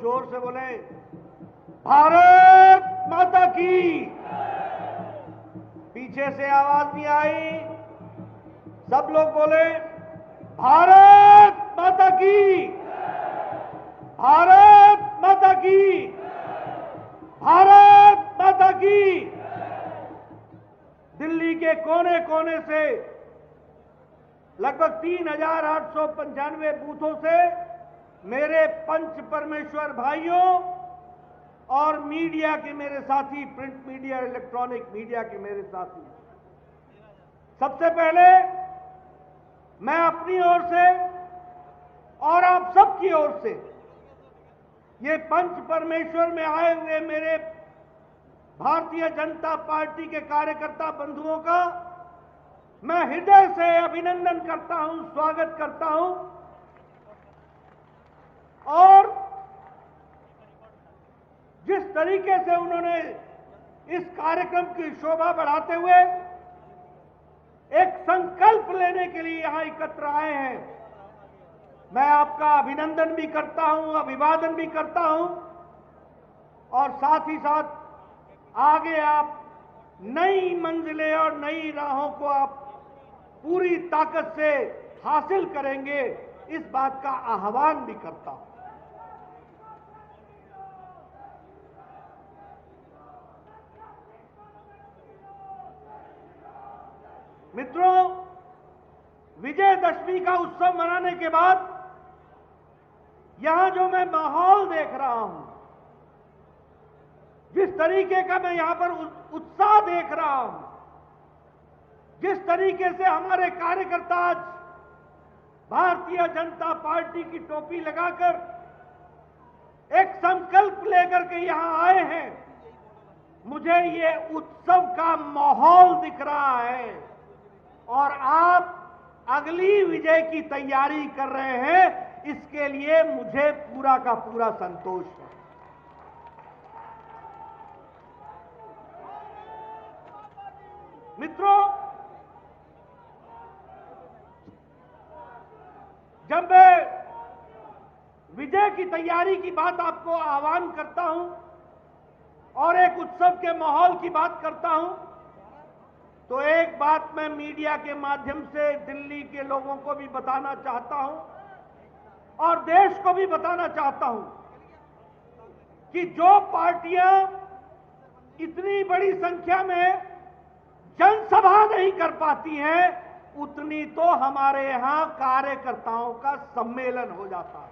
जोर से बोले, भारत माता की। पीछे से आवाज नहीं आई, सब लोग बोले, भारत माता की, भारत माता की, भारत माता की। दिल्ली के कोने कोने से लगभग 3,895 बूथों से मेरे पंच परमेश्वर भाइयों और मीडिया के मेरे साथी, प्रिंट मीडिया, इलेक्ट्रॉनिक मीडिया के मेरे साथी, सबसे पहले मैं अपनी ओर से और आप सबकी ओर से ये पंच परमेश्वर में आए हुए मेरे भारतीय जनता पार्टी के कार्यकर्ता बंधुओं का मैं हृदय से अभिनंदन करता हूं, स्वागत करता हूं। और जिस तरीके से उन्होंने इस कार्यक्रम की शोभा बढ़ाते हुए एक संकल्प लेने के लिए यहां एकत्र आए हैं, मैं आपका अभिनंदन भी करता हूं, अभिवादन भी करता हूं। और साथ ही साथ आगे आप नई मंजिलें और नई राहों को आप पूरी ताकत से हासिल करेंगे, इस बात का आह्वान भी करता हूं। मित्रों, विजयदशमी का उत्सव मनाने के बाद यहां जो मैं माहौल देख रहा हूं, जिस तरीके का मैं यहां पर उत्साह देख रहा हूं, जिस तरीके से हमारे कार्यकर्ता आज भारतीय जनता पार्टी की टोपी लगाकर एक संकल्प लेकर के यहां आए हैं, मुझे ये उत्सव का माहौल दिख रहा है। और आप अगली विजय की तैयारी कर रहे हैं, इसके लिए मुझे पूरा का पूरा संतोष है। मित्रों, जब मैं विजय की तैयारी की बात आपको आह्वान करता हूं और एक उत्सव के माहौल की बात करता हूं, तो एक बात मैं मीडिया के माध्यम से दिल्ली के लोगों को भी बताना चाहता हूं और देश को भी बताना चाहता हूं कि जो पार्टियां इतनी बड़ी संख्या में जनसभा नहीं कर पाती हैं, उतनी तो हमारे यहां कार्यकर्ताओं का सम्मेलन हो जाता है।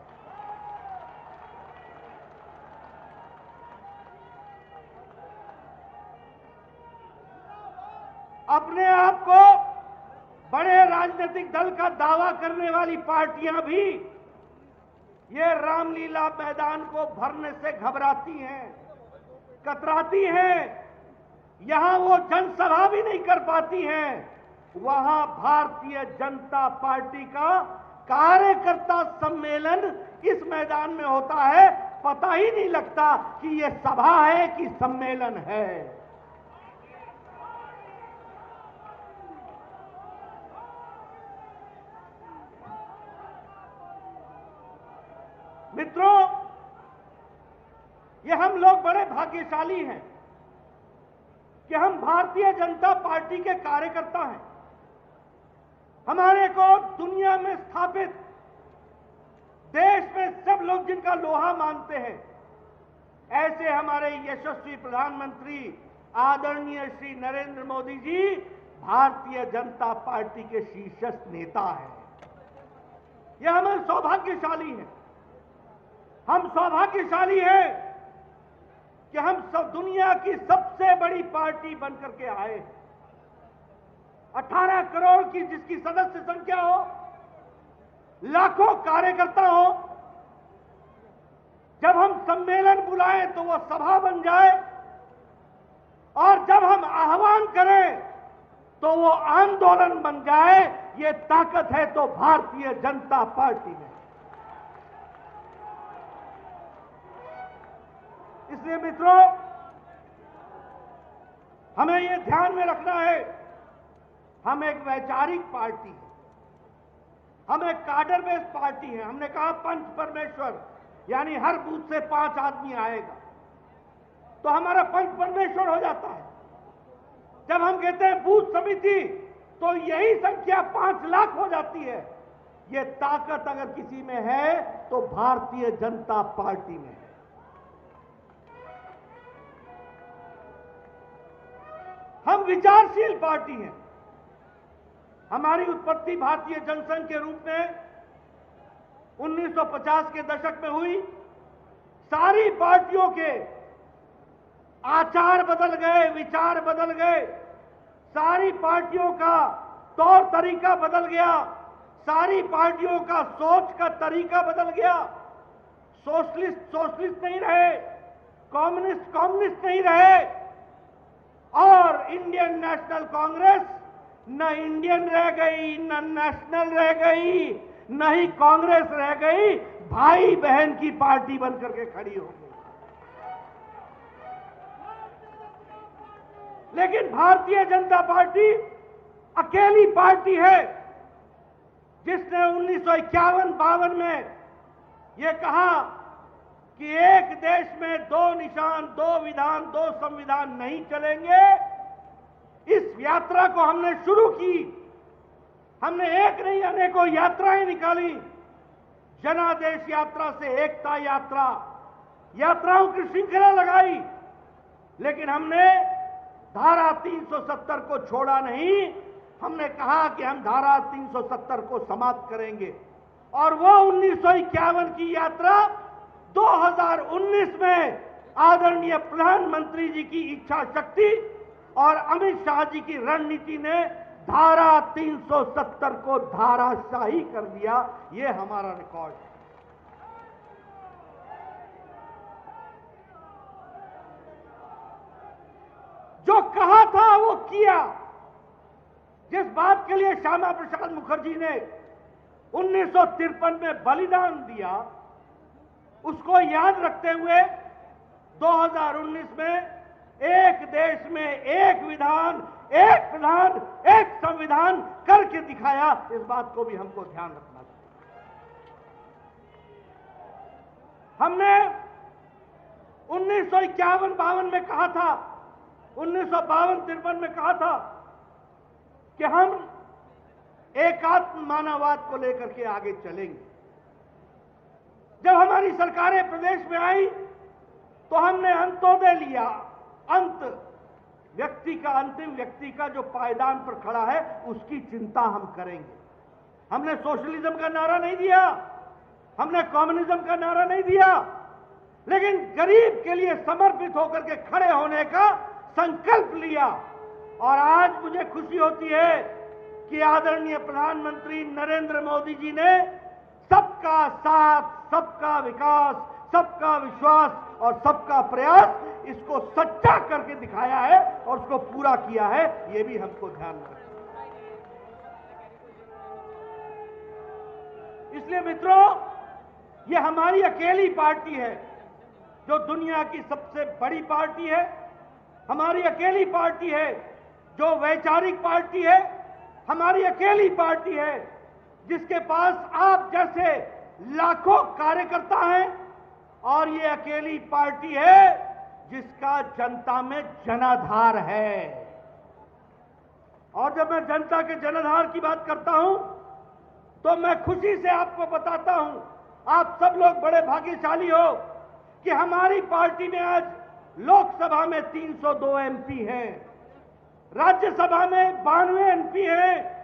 अपने आप को बड़े राजनीतिक दल का दावा करने वाली पार्टियां भी ये रामलीला मैदान को भरने से घबराती हैं, कतराती हैं। यहां वो जनसभा भी नहीं कर पाती हैं, वहां भारतीय जनता पार्टी का कार्यकर्ता सम्मेलन इस मैदान में होता है। पता ही नहीं लगता कि ये सभा है कि सम्मेलन है। मित्रों, ये हम लोग बड़े भाग्यशाली हैं कि हम भारतीय जनता पार्टी के कार्यकर्ता हैं। हमारे को दुनिया में स्थापित, देश में सब लोग जिनका लोहा मानते हैं, ऐसे हमारे यशस्वी प्रधानमंत्री आदरणीय श्री नरेंद्र मोदी जी भारतीय जनता पार्टी के शीर्षस्थ नेता हैं। यह हम सौभाग्यशाली हैं। हम सौभाग्यशाली हैं कि हम सब दुनिया की सबसे बड़ी पार्टी बनकर के आए। 18 करोड़ की जिसकी सदस्य संख्या हो, लाखों कार्यकर्ता हो, जब हम सम्मेलन बुलाएं तो वो सभा बन जाए, और जब हम आह्वान करें तो वो आंदोलन बन जाए, ये ताकत है तो भारतीय जनता पार्टी में। इसलिए मित्रों, हमें ये ध्यान में रखना है, हम एक वैचारिक पार्टी हैं, हम एक काडर बेस्ड पार्टी हैं। हमने कहा पंच परमेश्वर, यानी हर बूथ से 5 आदमी आएगा, तो हमारा पंच परमेश्वर हो जाता है। जब हम कहते हैं बूथ समिति, तो यही संख्या 5 लाख हो जाती है। ये ताकत अगर किसी में है तो भारतीय जनता पार्टी में है। हम विचारशील पार्टी हैं। हमारी उत्पत्ति भारतीय जनसंघ के रूप में 1950 के दशक में हुई। सारी पार्टियों के आचार बदल गए, विचार बदल गए, सारी पार्टियों का तौर तरीका बदल गया, सारी पार्टियों का सोच का तरीका बदल गया। सोशलिस्ट नहीं रहे, कम्युनिस्ट नहीं रहे, और इंडियन नेशनल कांग्रेस न इंडियन रह गई, न नेशनल रह गई, न ही कांग्रेस रह गई, भाई बहन की पार्टी बनकर के खड़ी हो गई। लेकिन भारतीय जनता पार्टी अकेली पार्टी है जिसने 1951-52 में यह कहा कि एक देश में 2 निशान, 2 विधान, 2 संविधान नहीं चलेंगे। इस यात्रा को हमने शुरू की। हमने एक नहीं अनेकों यात्राएं निकाली। जनादेश यात्रा से एकता यात्रा, यात्राओं की श्रृंखला लगाई। लेकिन हमने धारा 370 को छोड़ा नहीं। हमने कहा कि हम धारा 370 को समाप्त करेंगे, और वो 1951 की यात्रा 2019 में आदरणीय प्रधानमंत्री जी की इच्छा शक्ति और अमित शाह जी की रणनीति ने धारा 370 को धाराशाही कर दिया। ये हमारा रिकॉर्ड है। जो कहा था वो किया। जिस बात के लिए श्यामा प्रसाद मुखर्जी ने 1953 में बलिदान दिया, उसको याद रखते हुए 2019 में एक देश में एक विधान, एक प्रधान, एक संविधान करके दिखाया। इस बात को भी हमको ध्यान रखना चाहिए। हमने 1951-52 में कहा था, 1952-53 में कहा था कि हम एकात्म मानववाद को लेकर के आगे चलेंगे। जब हमारी सरकारें प्रदेश में आई तो हमने अंत्योदय लिया। अंतिम व्यक्ति का जो पायदान पर खड़ा है उसकी चिंता हम करेंगे। हमने सोशलिज्म का नारा नहीं दिया, हमने कम्युनिज्म का नारा नहीं दिया, लेकिन गरीब के लिए समर्पित होकर के खड़े होने का संकल्प लिया। और आज मुझे खुशी होती है कि आदरणीय प्रधानमंत्री नरेंद्र मोदी जी ने सबका साथ, सबका विकास, सबका विश्वास और सबका प्रयास, इसको सच्चा करके दिखाया है और उसको पूरा किया है। ये भी हमको ध्यान में रखना। इसलिए मित्रों, ये हमारी अकेली पार्टी है जो दुनिया की सबसे बड़ी पार्टी है। हमारी अकेली पार्टी है जो वैचारिक पार्टी है। हमारी अकेली पार्टी है जिसके पास आप जैसे लाखों कार्यकर्ता हैं, और ये अकेली पार्टी है जिसका जनता में जनाधार है। और जब मैं जनता के जनाधार की बात करता हूं तो मैं खुशी से आपको बताता हूं, आप सब लोग बड़े भाग्यशाली हो कि हमारी पार्टी में आज लोकसभा में 302 एमपी हैं, राज्यसभा में 92 एमपी हैं,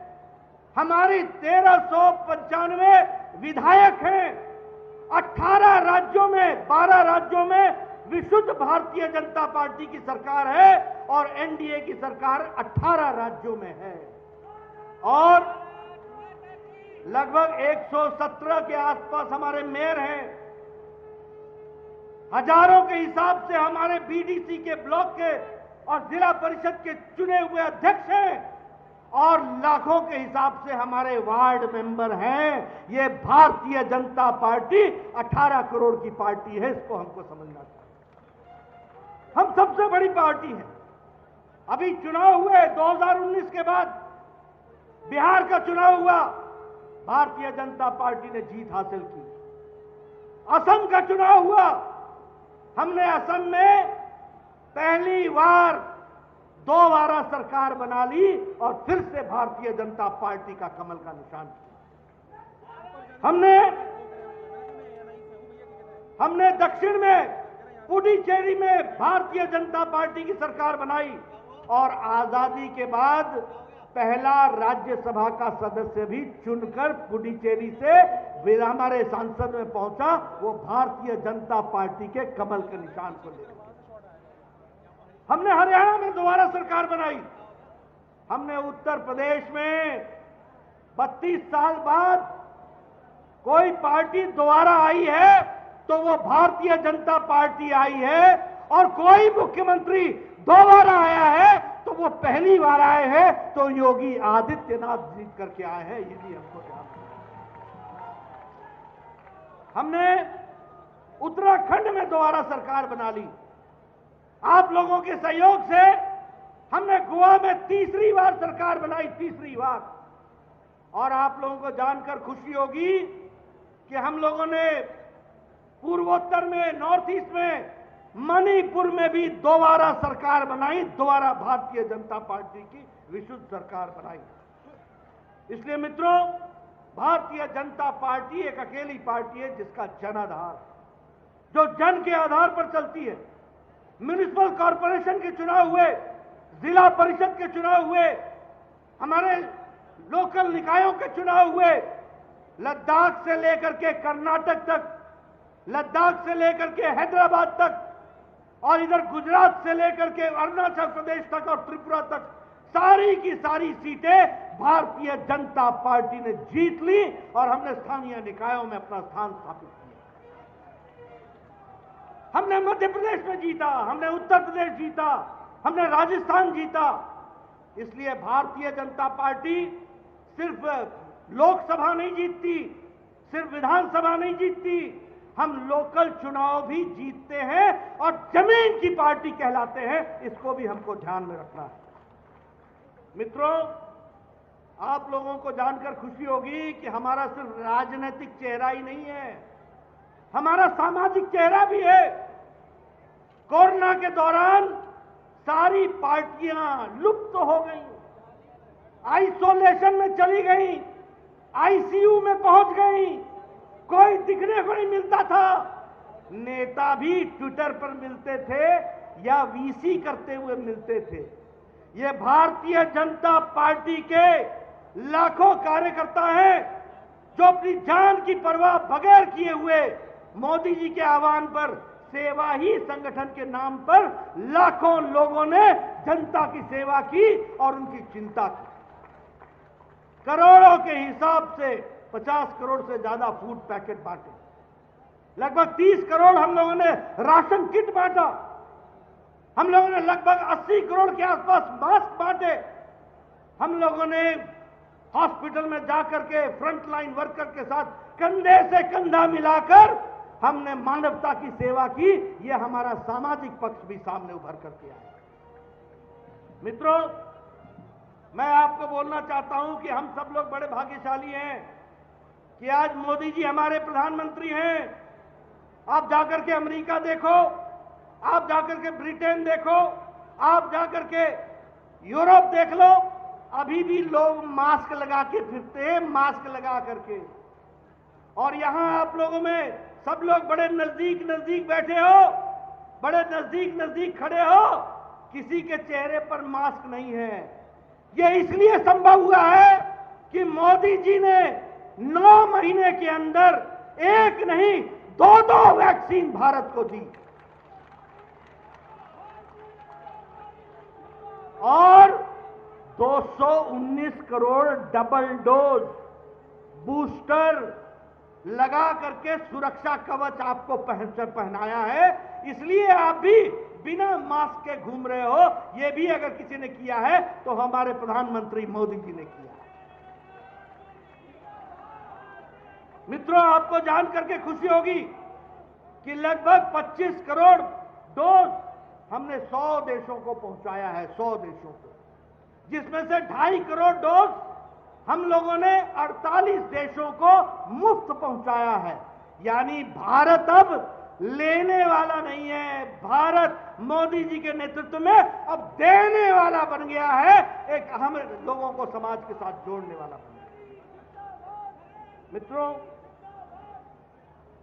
हमारी 1395 विधायक हैं, 18 राज्यों में, 12 राज्यों में विशुद्ध भारतीय जनता पार्टी की सरकार है और एनडीए की सरकार 18 राज्यों में है, और लगभग 117 के आसपास हमारे मेयर हैं। हजारों के हिसाब से हमारे बीडीसी के ब्लॉक के और जिला परिषद के चुने हुए अध्यक्ष हैं, और लाखों के हिसाब से हमारे वार्ड मेंबर हैं। ये भारतीय जनता पार्टी 18 करोड़ की पार्टी है, इसको हमको समझना चाहिए। हम सबसे बड़ी पार्टी हैं। अभी चुनाव हुए 2019 के बाद, बिहार का चुनाव हुआ, भारतीय जनता पार्टी ने जीत हासिल की। असम का चुनाव हुआ, हमने असम में पहली बार दोबारा सरकार बना ली और फिर से भारतीय जनता पार्टी का कमल का निशान किया। हमने दक्षिण में पुडुचेरी में भारतीय जनता पार्टी की सरकार बनाई और आजादी के बाद पहला राज्यसभा का सदस्य भी चुनकर पुडुचेरी से हमारे सांसद में पहुंचा, वो भारतीय जनता पार्टी के कमल के निशान को लेकर। हमने हरियाणा में दोबारा सरकार बनाई, हमने उत्तर प्रदेश में 32 साल बाद कोई पार्टी दोबारा आई है तो वो भारतीय जनता पार्टी आई है, और कोई मुख्यमंत्री दोबारा आया है तो वो पहली बार आए हैं तो योगी आदित्यनाथ जीत करके आए हैं, ये भी हमको ध्यान रखना। हमने उत्तराखंड में दोबारा सरकार बना ली, आप लोगों के सहयोग से हमने गोवा में तीसरी बार सरकार बनाई, तीसरी बार। और आप लोगों को जानकर खुशी होगी कि हम लोगों ने पूर्वोत्तर में, नॉर्थ ईस्ट में, मणिपुर में भी दोबारा सरकार बनाई, दोबारा भारतीय जनता पार्टी की विशुद्ध सरकार बनाई। इसलिए मित्रों, भारतीय जनता पार्टी एक अकेली पार्टी है जिसका जन आधार, जो जन के आधार पर चलती है। म्युनिसिपल कॉरपोरेशन के चुनाव हुए, जिला परिषद के चुनाव हुए, हमारे लोकल निकायों के चुनाव हुए, लद्दाख से लेकर के कर्नाटक तक, लद्दाख से लेकर के हैदराबाद तक, और इधर गुजरात से लेकर के अरुणाचल प्रदेश तक और त्रिपुरा तक, सारी की सारी सीटें भारतीय जनता पार्टी ने जीत ली और हमने स्थानीय निकायों में अपना स्थान स्थापित किया। हमने मध्य प्रदेश में जीता, हमने उत्तर प्रदेश जीता, हमने राजस्थान जीता। इसलिए भारतीय जनता पार्टी सिर्फ लोकसभा नहीं जीतती, सिर्फ विधानसभा नहीं जीतती, हम लोकल चुनाव भी जीतते हैं और जमीन की पार्टी कहलाते हैं, इसको भी हमको ध्यान में रखना है। मित्रों, आप लोगों को जानकर खुशी होगी कि हमारा सिर्फ राजनीतिक चेहरा ही नहीं है, हमारा सामाजिक चेहरा भी है। कोरोना के दौरान सारी पार्टियां लुप्त हो गई, आइसोलेशन में चली गई, आईसीयू में पहुंच गई, कोई दिखने को नहीं मिलता था। नेता भी ट्विटर पर मिलते थे या वीसी करते हुए मिलते थे। ये भारतीय जनता पार्टी के लाखों कार्यकर्ता हैं जो अपनी जान की परवाह बगैर किए हुए मोदी जी के आह्वान पर सेवा ही संगठन के नाम पर लाखों लोगों ने जनता की सेवा की और उनकी चिंता की। करोड़ों के हिसाब से 50 करोड़ से ज्यादा फूड पैकेट बांटे, लगभग 30 करोड़ हम लोगों ने राशन किट बांटा, हम लोगों ने लगभग 80 करोड़ के आसपास मास्क बांटे, हम लोगों ने हॉस्पिटल में जाकर के फ्रंट लाइन वर्कर के साथ कंधे से कंधा मिलाकर हमने मानवता की सेवा की। यह हमारा सामाजिक पक्ष भी सामने उभर करके आया। मित्रों, मैं आपको बोलना चाहता हूं कि हम सब लोग बड़े भाग्यशाली हैं कि आज मोदी जी हमारे प्रधानमंत्री हैं। आप जाकर के अमेरिका देखो, आप जाकर के ब्रिटेन देखो, आप जाकर के यूरोप देख लो, अभी भी लोग मास्क लगा के फिरते हैं, मास्क लगा करके। और यहां आप लोगों में सब लोग बड़े नजदीक नजदीक बैठे हो, बड़े नजदीक नजदीक खड़े हो, किसी के चेहरे पर मास्क नहीं है। यह इसलिए संभव हुआ है कि मोदी जी ने 9 महीने के अंदर एक नहीं 2 वैक्सीन भारत को दी और 219 करोड़ डबल डोज बूस्टर लगा करके सुरक्षा कवच आपको पहनाया है। इसलिए आप भी बिना मास्क के घूम रहे हो। यह भी अगर किसी ने किया है तो हमारे प्रधानमंत्री मोदी जी ने किया है। मित्रों, आपको जान करके खुशी होगी कि लगभग 25 करोड़ डोज हमने 100 देशों को पहुंचाया है, 100 देशों को, जिसमें से 2.5 करोड़ डोज हम लोगों ने 48 देशों को मुफ्त पहुंचाया है। यानी भारत अब लेने वाला नहीं है, भारत मोदी जी के नेतृत्व में अब देने वाला बन गया है, एक अहम लोगों को समाज के साथ जोड़ने वाला बन गया। मित्रों,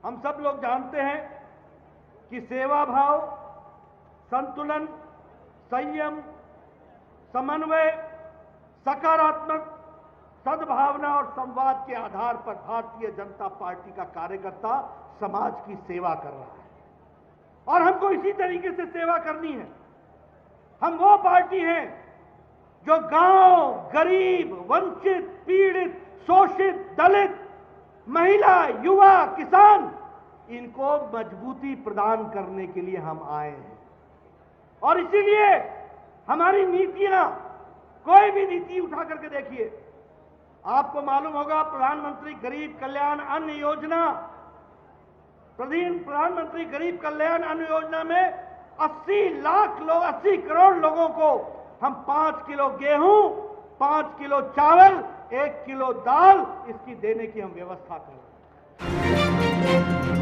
हम सब लोग जानते हैं कि सेवा भाव, संतुलन, संयम, समन्वय, सकारात्मक सद्भावना और संवाद के आधार पर भारतीय जनता पार्टी का कार्यकर्ता समाज की सेवा कर रहा है और हमको इसी तरीके से सेवा करनी है। हम वो पार्टी हैं जो गांव, गरीब, वंचित, पीड़ित, शोषित, दलित, महिला, युवा, किसान, इनको मजबूती प्रदान करने के लिए हम आए हैं और इसीलिए हमारी नीतियां, कोई भी नीति उठा करके देखिए, आपको मालूम होगा प्रधानमंत्री गरीब कल्याण अन्न योजना, प्रधानमंत्री गरीब कल्याण अन्न योजना में 80 लाख लोग, 80 करोड़ लोगों को हम 5 किलो गेहूं, 5 किलो चावल, 1 किलो दाल इसकी देने की हम व्यवस्था कर रहे हैं।